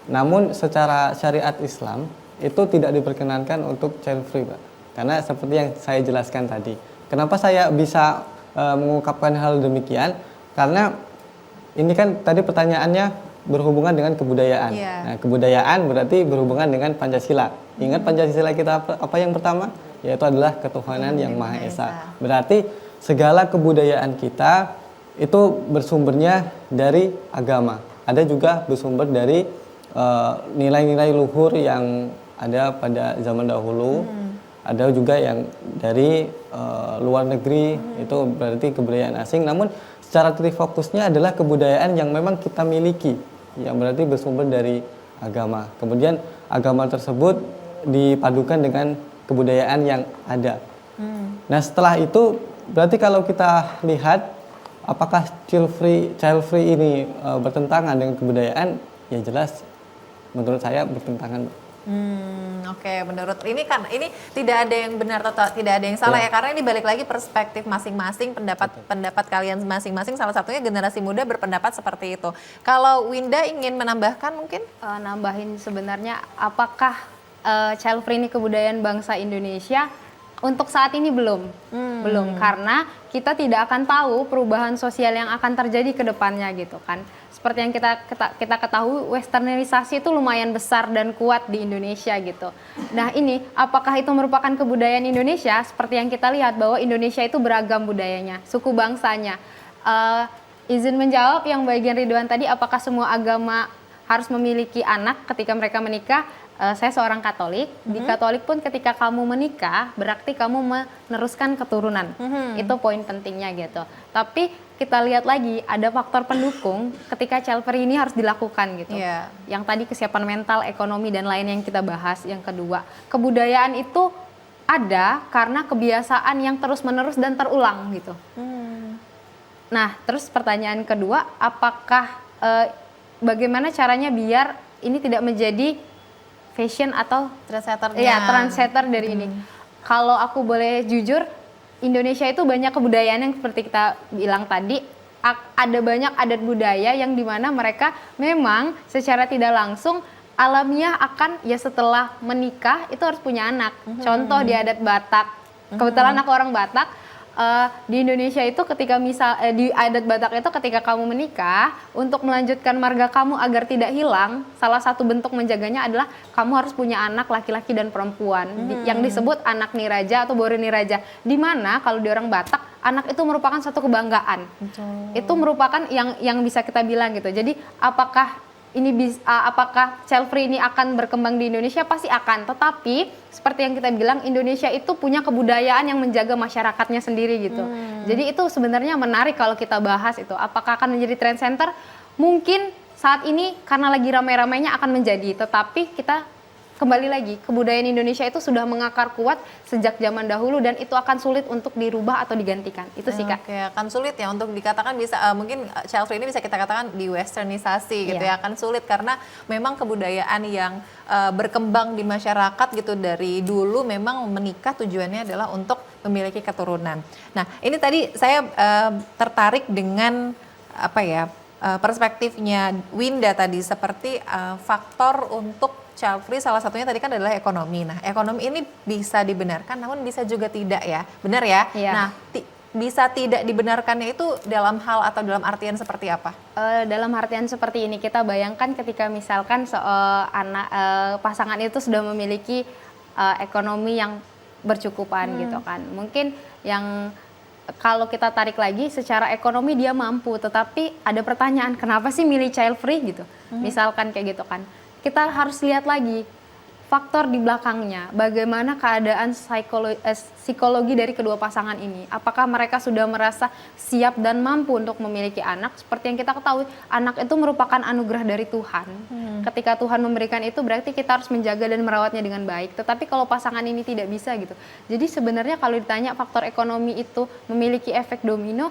Namun secara syariat Islam itu tidak diperkenankan untuk child free, Pak. Karena seperti yang saya jelaskan tadi. Kenapa saya bisa mengungkapkan hal demikian? Karena ini kan tadi pertanyaannya berhubungan dengan kebudayaan. Nah, kebudayaan berarti berhubungan dengan Pancasila. Ingat Pancasila kita apa yang pertama? Yaitu adalah ketuhanan yang Maha Esa. Berarti segala kebudayaan kita itu bersumbernya dari agama. Ada juga bersumber dari nilai-nilai luhur yang ada pada zaman dahulu. Ada juga yang dari luar negeri, itu berarti kebudayaan asing. Namun secara titik fokusnya adalah kebudayaan yang memang kita miliki, yang berarti bersumber dari agama. Kemudian agama tersebut dipadukan dengan kebudayaan yang ada. Nah setelah itu berarti kalau kita lihat apakah child free ini bertentangan dengan kebudayaan, ya jelas menurut saya bertentangan. Oke, menurut ini tidak ada yang benar atau tidak ada yang salah ya, karena ini balik lagi perspektif masing-masing, pendapat kalian masing-masing. Salah satunya generasi muda berpendapat seperti itu. Kalau Winda ingin menambahkan mungkin? Nambahin sebenarnya apakah child free ini kebudayaan bangsa Indonesia? Untuk saat ini belum, karena kita tidak akan tahu perubahan sosial yang akan terjadi ke depannya gitu kan. Seperti yang kita ketahui, westernisasi itu lumayan besar dan kuat di Indonesia gitu. Nah ini, apakah itu merupakan kebudayaan Indonesia? Seperti yang kita lihat bahwa Indonesia itu beragam budayanya, suku bangsanya. Izin menjawab yang bagian Ridwan tadi, apakah semua agama harus memiliki anak ketika mereka menikah? Saya seorang Katolik. Di Katolik pun ketika kamu menikah berarti kamu meneruskan keturunan. Itu poin pentingnya gitu. Tapi kita lihat lagi ada faktor pendukung ketika child free ini harus dilakukan gitu. Yang tadi kesiapan mental, ekonomi dan lain yang kita bahas. Yang kedua, kebudayaan itu ada karena kebiasaan yang terus-menerus dan terulang gitu. Nah, terus pertanyaan kedua, apakah bagaimana caranya biar ini tidak menjadi fashion atau trendsetter dari ini. Kalau aku boleh jujur, Indonesia itu banyak kebudayaan yang seperti kita bilang tadi, ada banyak adat budaya yang dimana mereka memang secara tidak langsung alamiah akan setelah menikah itu harus punya anak. Contoh di adat Batak, kebetulan aku orang Batak. Di Indonesia itu ketika di adat Batak itu ketika kamu menikah, untuk melanjutkan marga kamu agar tidak hilang, salah satu bentuk menjaganya adalah kamu harus punya anak laki-laki dan perempuan yang disebut anak niraja atau bore niraja, di mana kalau di orang Batak anak itu merupakan satu kebanggaan. Itu merupakan yang bisa kita bilang gitu. Jadi apakah child free ini akan berkembang di Indonesia? Pasti akan, tetapi seperti yang kita bilang, Indonesia itu punya kebudayaan yang menjaga masyarakatnya sendiri gitu. Jadi itu sebenarnya menarik kalau kita bahas itu. Apakah akan menjadi trend center? Mungkin saat ini karena lagi ramai-ramainya akan menjadi, tetapi kita kembali lagi, kebudayaan Indonesia itu sudah mengakar kuat sejak zaman dahulu dan itu akan sulit untuk dirubah atau digantikan. Itu sih Kak. Oke, akan sulit ya untuk dikatakan bisa mungkin child free ini bisa kita katakan di westernisasi gitu ya, akan sulit karena memang kebudayaan yang berkembang di masyarakat gitu dari dulu memang menikah tujuannya adalah untuk memiliki keturunan. Nah, ini tadi saya tertarik dengan perspektifnya Winda tadi seperti faktor untuk child free salah satunya tadi kan adalah ekonomi. Nah, ekonomi ini bisa dibenarkan namun bisa juga tidak ya. Benar ya? Nah, bisa tidak dibenarkannya itu dalam hal atau dalam artian seperti apa? Dalam artian seperti ini, kita bayangkan ketika misalkan pasangan itu sudah memiliki ekonomi yang bercukupan gitu kan. Mungkin yang kalau kita tarik lagi secara ekonomi dia mampu, tetapi ada pertanyaan kenapa sih milih child free gitu? Misalkan kayak gitu kan. Kita harus lihat lagi faktor di belakangnya, bagaimana keadaan psikologi dari kedua pasangan ini. Apakah mereka sudah merasa siap dan mampu untuk memiliki anak? Seperti yang kita ketahui, anak itu merupakan anugerah dari Tuhan. Ketika Tuhan memberikan itu berarti kita harus menjaga dan merawatnya dengan baik. Tetapi kalau pasangan ini tidak bisa gitu. Jadi sebenarnya kalau ditanya faktor ekonomi itu memiliki efek domino,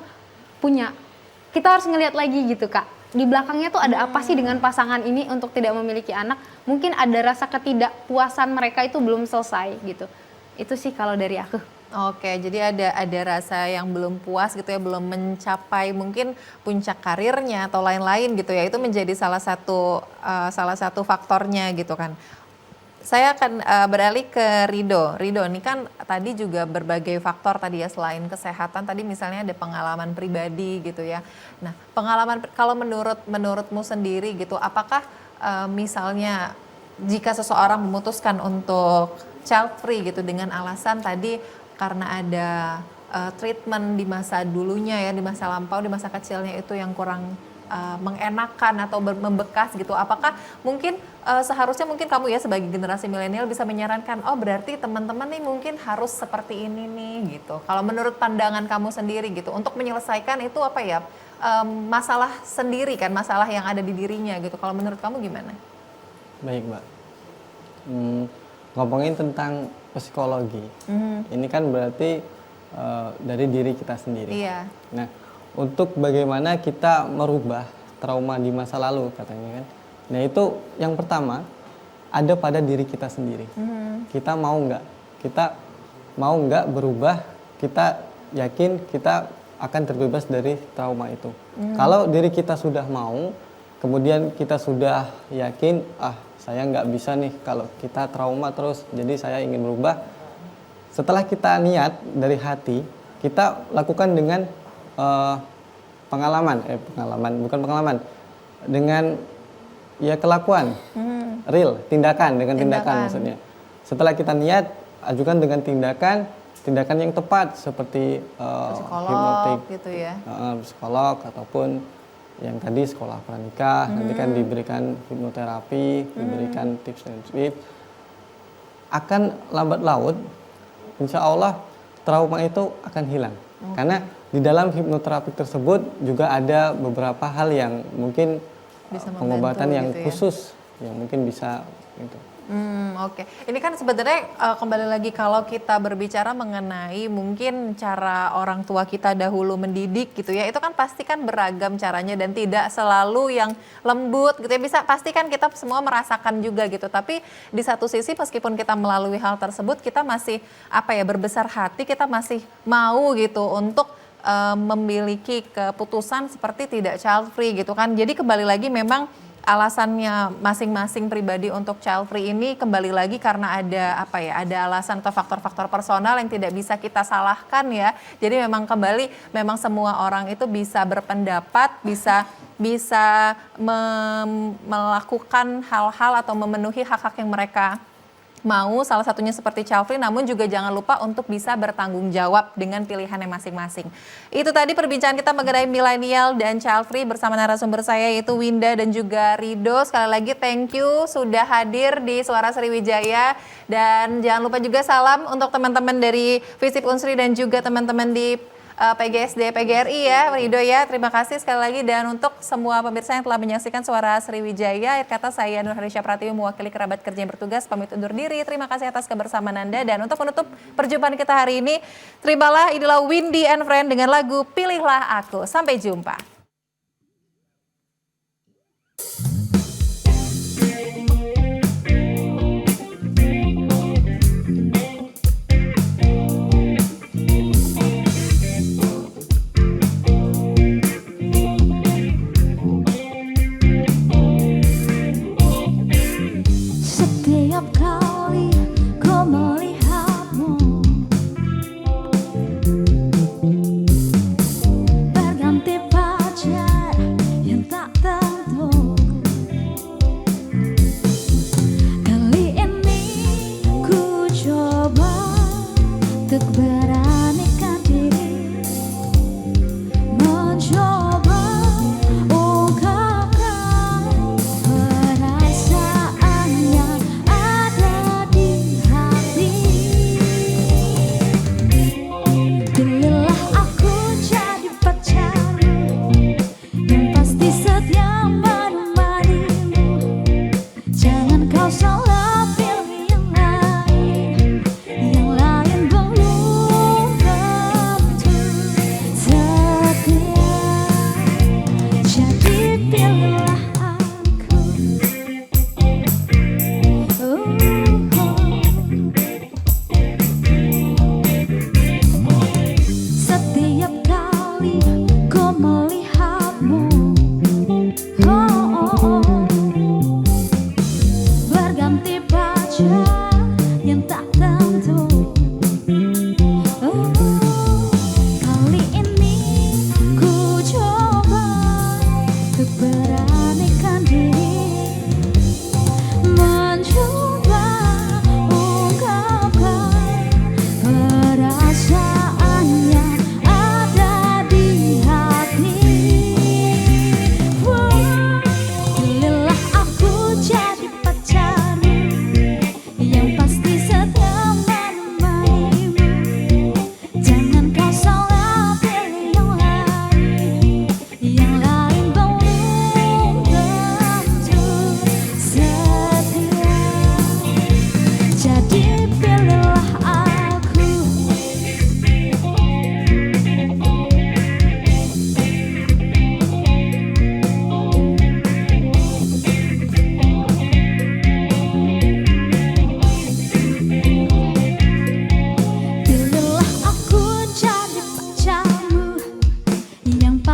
kita harus ngelihat lagi gitu Kak. Di belakangnya tuh ada apa sih dengan pasangan ini untuk tidak memiliki anak? Mungkin ada rasa ketidakpuasan mereka itu belum selesai gitu. Itu sih kalau dari aku. Oke, jadi ada rasa yang belum puas gitu ya, belum mencapai mungkin puncak karirnya atau lain-lain gitu ya. Itu menjadi salah satu faktornya gitu kan. Saya akan beralih ke Rido. Rido, ini kan tadi juga berbagai faktor tadi ya, selain kesehatan tadi misalnya ada pengalaman pribadi gitu ya. Nah, pengalaman kalau menurutmu sendiri gitu, apakah misalnya jika seseorang memutuskan untuk child free gitu dengan alasan tadi karena ada treatment di masa dulunya ya, di masa lampau, di masa kecilnya itu yang kurang mengenakan atau membekas gitu. Apakah mungkin seharusnya mungkin kamu ya sebagai generasi milenial bisa menyarankan, oh berarti teman-teman nih mungkin harus seperti ini nih gitu. Kalau menurut pandangan kamu sendiri gitu, untuk menyelesaikan itu apa ya, masalah sendiri kan, masalah yang ada di dirinya gitu. Kalau menurut kamu gimana? Baik Mbak, ngomongin tentang psikologi. Ini kan berarti dari diri kita sendiri. Iya. Nah, untuk bagaimana kita merubah trauma di masa lalu katanya kan. Nah, itu yang pertama ada pada diri kita sendiri. Kita mau nggak? Kita mau nggak berubah? Kita yakin kita akan terbebas dari trauma itu. Kalau diri kita sudah mau, kemudian kita sudah yakin, saya nggak bisa nih kalau kita trauma terus, jadi saya ingin berubah. Setelah kita niat dari hati, kita lakukan dengan dengan ya kelakuan, real, tindakan maksudnya. Setelah kita niat, ajukan dengan tindakan yang tepat seperti psikolog gitu ya. Psikolog ataupun yang tadi sekolah pranikah, nanti kan diberikan hipnoterapi, diberikan tips dan trik. Akan lambat laut, insya Allah trauma itu akan hilang. Karena di dalam hipnoterapi tersebut juga ada beberapa hal yang mungkin bisa pengobatan yang gitu ya. khusus yang mungkin bisa gitu. Oke. Ini kan sebenarnya kembali lagi kalau kita berbicara mengenai mungkin cara orang tua kita dahulu mendidik gitu ya, itu kan pasti kan beragam caranya dan tidak selalu yang lembut gitu ya. Pasti kan kita semua merasakan juga gitu. Tapi di satu sisi meskipun kita melalui hal tersebut, kita masih berbesar hati, kita masih mau gitu untuk memiliki keputusan seperti tidak child free gitu kan. Jadi kembali lagi memang alasannya masing-masing pribadi untuk child free ini kembali lagi karena ada ada alasan atau faktor-faktor personal yang tidak bisa kita salahkan ya. Jadi memang semua orang itu bisa berpendapat, bisa melakukan hal-hal atau memenuhi hak-hak yang mereka mau, salah satunya seperti child free, namun juga jangan lupa untuk bisa bertanggung jawab dengan pilihannya masing-masing. Itu tadi perbincangan kita mengenai milenial dan child free bersama narasumber saya yaitu Winda dan juga Rido. Sekali lagi thank you sudah hadir di Suara Sriwijaya dan jangan lupa juga salam untuk teman-teman dari Visip Unsri dan juga teman-teman di PGSD PGRI ya, Rido ya. Terima kasih sekali lagi dan untuk semua pemirsa yang telah menyaksikan Suara Sriwijaya, akhir kata saya Nur Harisha Pratiwi mewakili kerabat kerja yang bertugas pamit undur diri. Terima kasih atas kebersamaan Anda dan untuk menutup perjumpaan kita hari ini, terimalah idola Windy and Friend dengan lagu Pilihlah Aku. Sampai jumpa. Setiap kali ku melihatmu berganti baju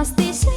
pasti